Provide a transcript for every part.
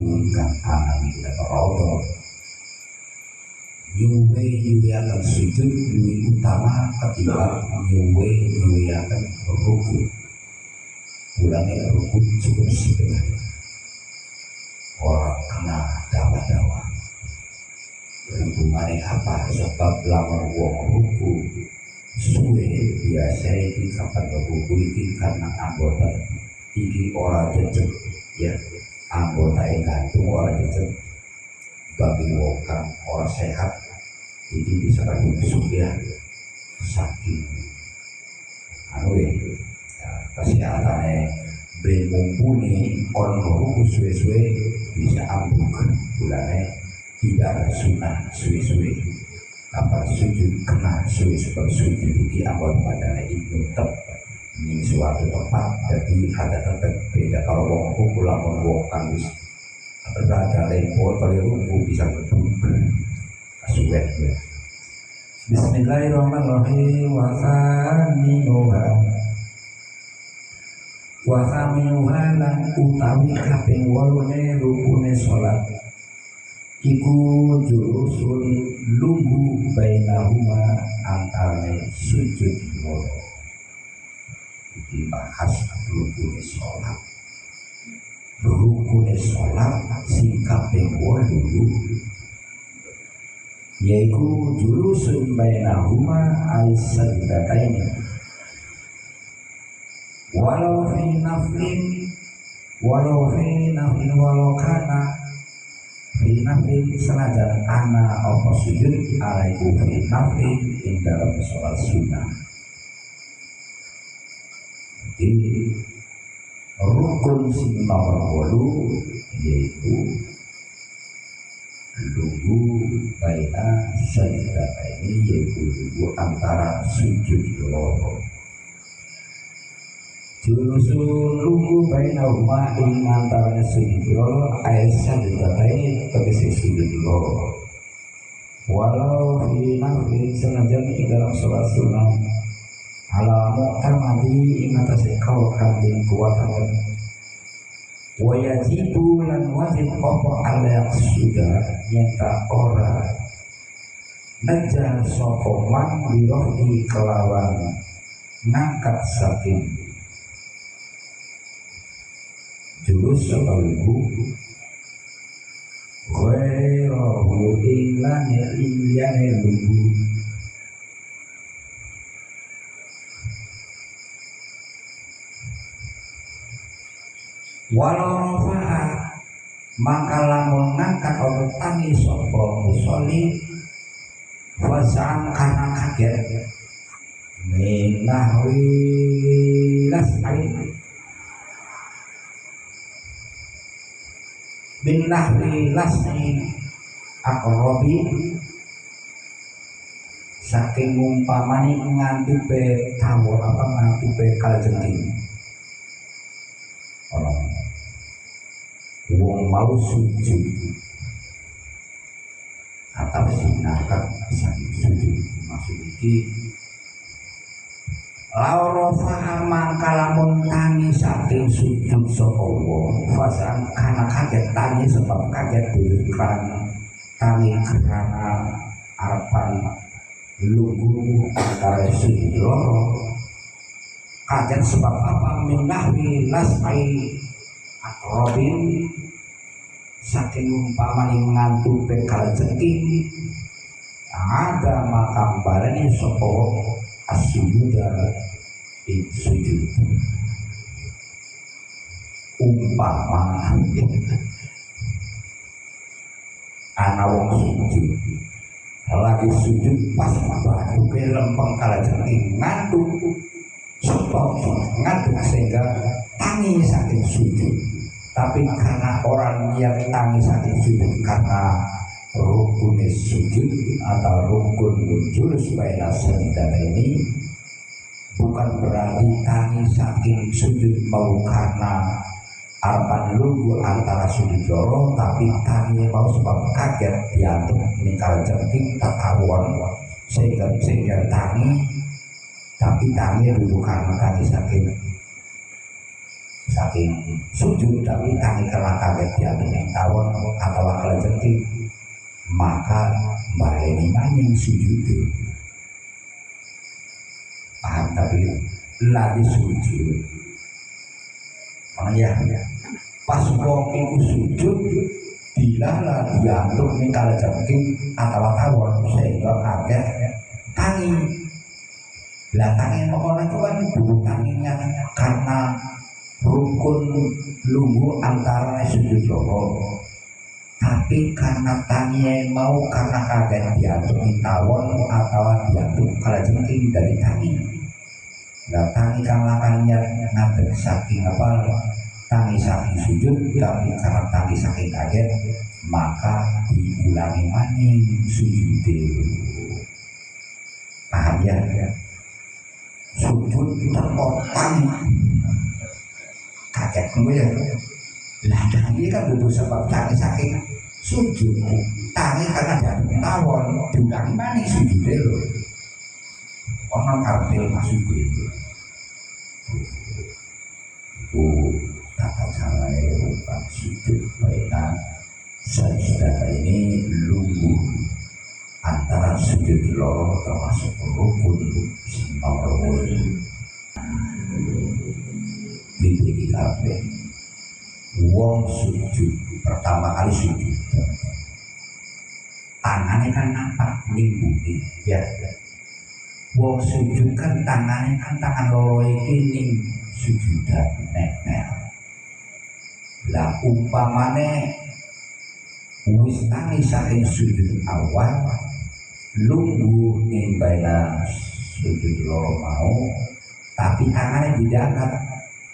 ingkang anami Allah nyuwe akan sujud lebih utama ketimbang nyuwe akan ruku. Ulangnya ruku cukup sebenarnya orang kena dawa-dawa hubungannya apa sebab lawan wong ruku suwe biasa ini kapan ruku ini karena anggota ini orang jejak ya anggota yang gantung orang jejak bagi wong kan orang sehat ini bisa busuk ya saking kesehatannya beli mumpuni orang ruku suwe-suwe bisa ambruk bulannya tidak ada sunnah suwe-suwe apa sujud kena suwe sebab sujud di awal badannya itu tetap ini suatu tempat jadi ada tempat beda kalau wong ruku lamun wong kandus berada lepo atau ruku bisa bertumbuh kasuwet ya. Bismillahirrahmanirrahim. Wasaminuha lan utawi kaping 8 rukune salat iku jurusul lugu bainahuma antara sujud loro. Dibahas rukune salat. Rukune salat sing kaping 8 yaitu jurusul bainahuma al-sajdataini walau fi naflin walau kana fi naflin senajan ana apa sujud alaiku fi naflin ing dalam sholat sunnah. Jadi rukun sing nomor 8 yaitu lugu baina sajdata ini yaitu lugu antara sujud loro. Jurusul lugu baina huma ing antara sujud loro ayat sajdata ini tegese sujud loro. Walau fi nafli senajan ing dalam sholat sunnah ala mu'tamadi ing atase kau kambing kuwatan wajibu lan wajib apa ala sudah nyata ora najar sokoman birohi kelawan ngangkat saking jurus sebelumku ghairohu ilane liyane lugu walau rafa'a maka lamun ngangkat atau tangi sapa musolli fasa'an karena kaget minahwi las'ai binahwi las'i akrobi saking umpamani ngantupe tawur apa ngantupe kaljenting orang wong mau sujud atau sinakat sujud maksud iki laurafa mangka lamun tangi saking sujud sapa wong fasan kana kaget tangi sebab kaget karena tangi karena arepan lugu antara sujud loro kaget sebab apa minahwi lasai akrobin saking umpamani ngantu bekal ceting ada makam barani sopo asyuda di sujud umpama anak wong sujud lagi sujud pas batu ke lempeng kala ceting ngantuk sebab ngantuk sehingga tangi saking sujud. Tapi karena orang yang tangi saking sujud karena rukun sujud atau rukun jurus baina sajdata ini bukan berarti tangi saking sujud mau karena arpan lugu antara sujud loro, tapi tangi mau sebab kaget diantuk ningkal jengking tatawan sehingga tangi tapi tangi dulu karena tangi saking saking sujud tapi tangi karena kaget diatur ing tawon atau kalajengking maka baleni maning sujud. Paham tadi lagi sujud ya pas wong iku sujud dilala diatur ning kalajengking atau tawon sehingga kaget tangi. Lah tangi apa itu kan dulu tanginya karena rukun lungguh antara sujud loro. Tapi karena tanginya mau karena kaget diatur tawon atau diatur kalajengking dari tangi. Lah tangi kalakannya ngadeg saking apa tangi saking sujud tapi karena tangi saking kaget maka diulangi maning sujud. Paham ya? Sujud terpotong kaget gue lah tangi kan butuh sebab tangi saking sujud tangi karena jatuh tawon diulangi maning sujud lho orang kartil masuk itu tata cara bukan sujud baiklah saudara ini lungguh antara sujud loro termasuk rukun nomor di kabeh wong sujud pertama kali sujud tangannya kan nampak ning ya wong sujud kan tangannya kan tangan loro iki ning sujudan nempel lah umpamane wis tangi saking sujud awal lungguh ning baina sujud loro mau tapi tangannya diangkat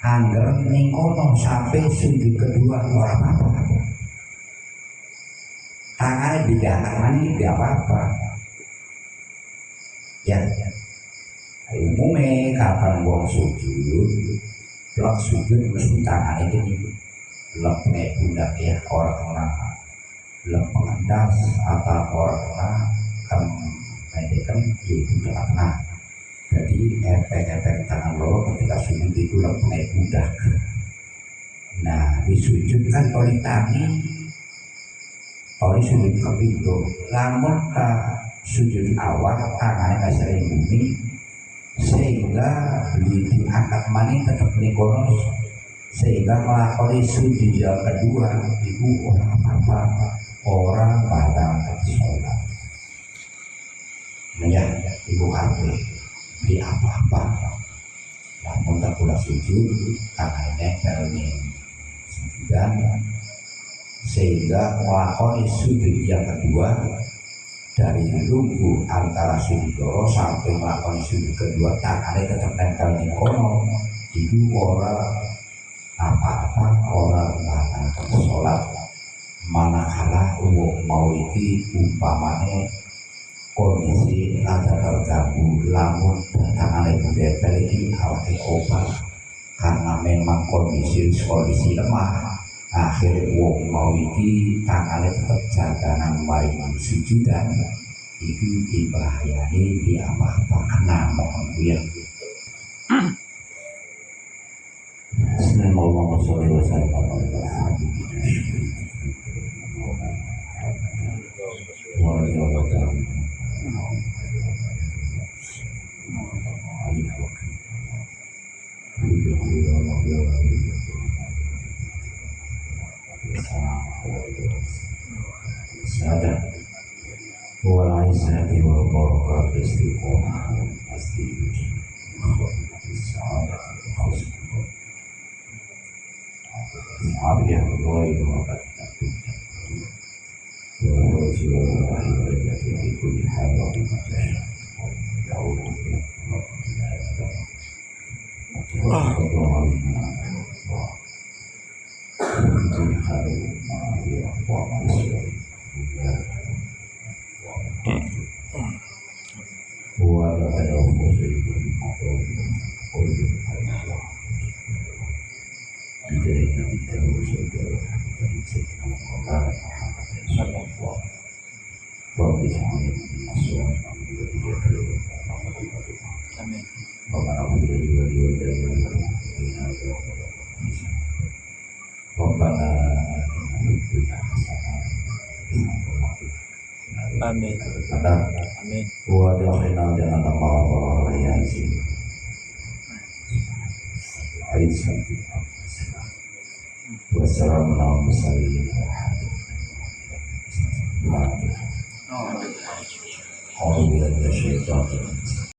angger ning kono sampai sujud kedua ora apa-apa tangannya diangkat mani tidak apa-apa ya umumnya kapan wong sujud blok sujud mesti tangannya ini lepne pundak ya orang-orang lepeng das atau orang-orang mendekan yaitu tengah. Jadi efek-efek tangan loro ketika sujud itu lepeng pundak. Nah di sujud kan tori tangi tori sujud kepintu lamun ke sujud awal tangannya nggak sering bumi sehingga diangkat maning tetap nikonos sehingga melakoni sujud yang kedua itu orang apa orang batal sholat ya ibu kabeh di apa-apa namun tak pula sujud tangannya nempel sujudan sehingga melakoni sujud yang kedua dari lungguh antara sujud loro sampai melakoni sujud kedua tangannya tetap nempel di kono itu orang apa-apa orang batal sholat manakala wong mau iki umpamane kondisi ada terganggu lamun tangannya budepel iki awake obat karena memang kondisi lemah akhirnya wong mau iki tangannya tetap jaganan maring sujudan itu dibahayani di apa-apa kena mohon ya Sallallahu alaihi wasallam sadar wal izzati wal barakat istiqomah pasti sadar Abiyah Allahi wa barakatuh wa rasulullah wa barakatuh kulli hal wa barakatuh Amin. Amin. Ada Amin. wa dakhina jannata ma'wa yasin. Aisyah. Wassalamualaikum warahmatullahi wabarakatuh.